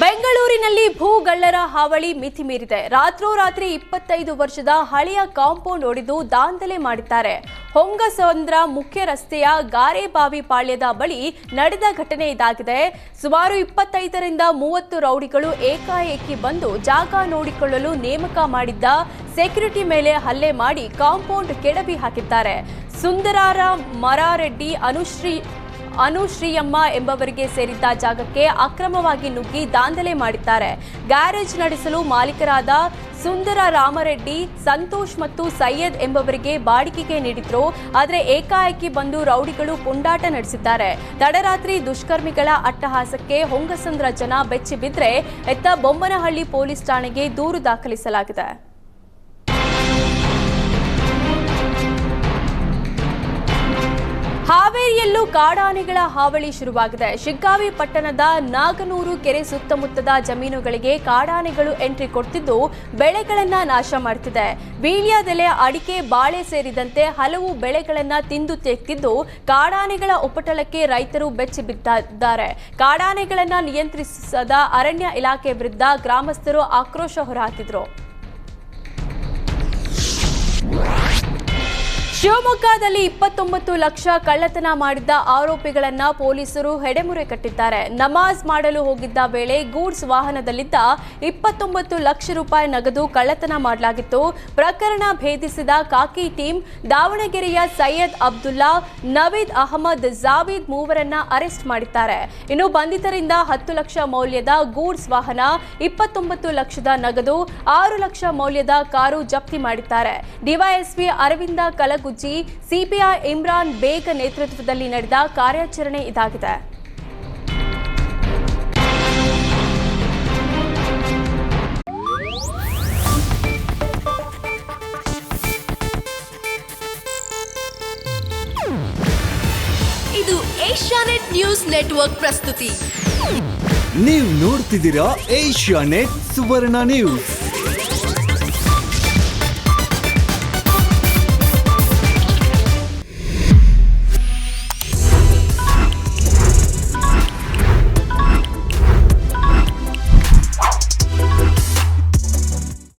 ಬೆಂಗಳೂರಿನಲ್ಲಿ ಭೂಗಳ್ಳರ ಹಾವಳಿ ಮಿತಿ ಮೀರಿದೆ. ರಾತ್ರೋರಾತ್ರಿ 25 ವರ್ಷದ ಹಳೆಯ ಕಾಂಪೌಂಡ್ ಒಡೆದು ದಾಂಧಲೆ ಮಾಡಿದ್ದಾರೆ. ಹೊಂಗಸಂದ್ರ ಮುಖ್ಯ ರಸ್ತೆಯ ಗಾರೆಬಾವಿ ಪಾಳ್ಯದ ಬಳಿ ನಡೆದ ಘಟನೆ ಇದಾಗಿದೆ. ಸುಮಾರು 25ರಿಂದ 30 ರೌಡಿಗಳು ಏಕಾಏಕಿ ಬಂದು ಜಾಗ ನೋಡಿಕೊಳ್ಳಲು ನೇಮಕ ಮಾಡಿದ್ದ ಸೆಕ್ಯೂರಿಟಿ ಮೇಲೆ ಹಲ್ಲೆ ಮಾಡಿ ಕಾಂಪೌಂಡ್ ಕೆಡವಿ ಹಾಕಿದ್ದಾರೆ. ಸುಂದರಾರ ಮರಾರೆಡ್ಡಿ ಅನುಶ್ರೀಯಮ್ಮ ಎಂಬವರಿಗೆ ಸೇರಿದ್ದ ಜಾಗಕ್ಕೆ ಅಕ್ರಮವಾಗಿ ನುಗ್ಗಿ ದಾಂಧಲೆ ಮಾಡಿದ್ದಾರೆ. ಗ್ಯಾರೇಜ್ ನಡೆಸಲು ಮಾಲೀಕರಾದ ಸುಂದರ ರಾಮರೆಡ್ಡಿ, ಸಂತೋಷ್ ಮತ್ತು ಸೈಯದ್ ಎಂಬವರಿಗೆ ಬಾಡಿಗೆಗೆ ನೀಡಿದ್ರು. ಆದರೆ ಏಕಾಏಕಿ ಬಂದು ರೌಡಿಗಳು ಪುಂಡಾಟ ನಡೆಸಿದ್ದಾರೆ. ತಡರಾತ್ರಿ ದುಷ್ಕರ್ಮಿಗಳ ಅಟ್ಟಹಾಸಕ್ಕೆ ಹೊಂಗಸಂದ್ರ ಜನ ಬೆಚ್ಚಿ ಬಿದ್ರೆ ಎತ್ತ ಬೊಮ್ಮನಹಳ್ಳಿ ಪೊಲೀಸ್ ಠಾಣೆಗೆ ದೂರು ದಾಖಲಿಸಲಾಗಿದೆ. ಹಾವೇರಿಯಲ್ಲೂ ಕಾಡಾನೆಗಳ ಹಾವಳಿ ಶುರುವಾಗಿದೆ. ಶಿಗ್ಗಾವಿ ಪಟ್ಟಣದ ನಾಗನೂರು ಕೆರೆ ಸುತ್ತಮುತ್ತದ ಜಮೀನುಗಳಿಗೆ ಕಾಡಾನೆಗಳು ಎಂಟ್ರಿ ಕೊಡ್ತಿದ್ದು ಬೆಳೆಗಳನ್ನ ನಾಶ ಮಾಡುತ್ತಿದೆ. ವೀಳ್ಯದೆಲೆ, ಅಡಿಕೆ, ಬಾಳೆ ಸೇರಿದಂತೆ ಹಲವು ಬೆಳೆಗಳನ್ನ ತಿಂದು ತೆಗೆದಿದ್ದು ಕಾಡಾನೆಗಳ ಉಪಟಳಕ್ಕೆ ರೈತರು ಬೆಚ್ಚಿ ಬಿದ್ದಿದ್ದಾರೆ. ಕಾಡಾನೆಗಳನ್ನ ನಿಯಂತ್ರಿಸದ ಅರಣ್ಯ ಇಲಾಖೆ ವಿರುದ್ಧ ಗ್ರಾಮಸ್ಥರು ಆಕ್ರೋಶ ಹೊರಹಾಕಿದ್ರು. ಶಿವಮೊಗ್ಗದಲ್ಲಿ 29 ಲಕ್ಷ ಕಳ್ಳತನ ಮಾಡಿದ್ದ ಆರೋಪಿಗಳನ್ನ ಪೊಲೀಸರು ಹೆಡೆಮುರೆ ಕಟ್ಟಿದ್ದಾರೆ. ನಮಾಜ್ ಮಾಡಲು ಹೋಗಿದ್ದ ವೇಳೆ ಗೂಡ್ಸ್ ವಾಹನದಲ್ಲಿದ್ದ 29 ಲಕ್ಷ ರೂಪಾಯಿ ನಗದು ಕಳ್ಳತನ ಮಾಡಲಾಗಿತ್ತು. ಪ್ರಕರಣ ಭೇದಿಸಿದ ಖಾಕಿ ಟೀಮ್ ದಾವಣಗೆರೆಯ ಸೈಯದ್ ಅಬ್ದುಲ್ಲಾ, ನವೀದ್ ಅಹಮದ್, ಜಾವೀದ್ ಮೂವರನ್ನ ಅರೆಸ್ಟ್ ಮಾಡಿದ್ದಾರೆ. ಇನ್ನು ಬಂಧಿತರಿಂದ 10 ಲಕ್ಷ ಮೌಲ್ಯದ ಗೂಡ್ಸ್ ವಾಹನ, 29 ಲಕ್ಷದ ನಗದು, 6 ಲಕ್ಷ ಮೌಲ್ಯದ ಕಾರು ಜಪ್ತಿ ಮಾಡಿದ್ದಾರೆ. ಡಿವೈಎಸ್ಪಿ ಅರವಿಂದ ಕಲಗುಜ್ಜಿ, ಸಿಪಿಐ ಇಮ್ರಾನ್ ಬೇಗ್ ನೇತೃತ್ವದಲ್ಲಿ ನಡೆದ ಕಾರ್ಯಾಚರಣೆ ಇದಾಗಿದೆ. ಇದು ಏಷ್ಯಾನೆಟ್ ನ್ಯೂಸ್ ನೆಟ್ವರ್ಕ್ ಪ್ರಸ್ತುತಿ. ನೀವು ನೋಡ್ತಿದ್ದೀರಾ ಏಷ್ಯಾನೆಟ್ ಸುವರ್ಣ ನ್ಯೂಸ್.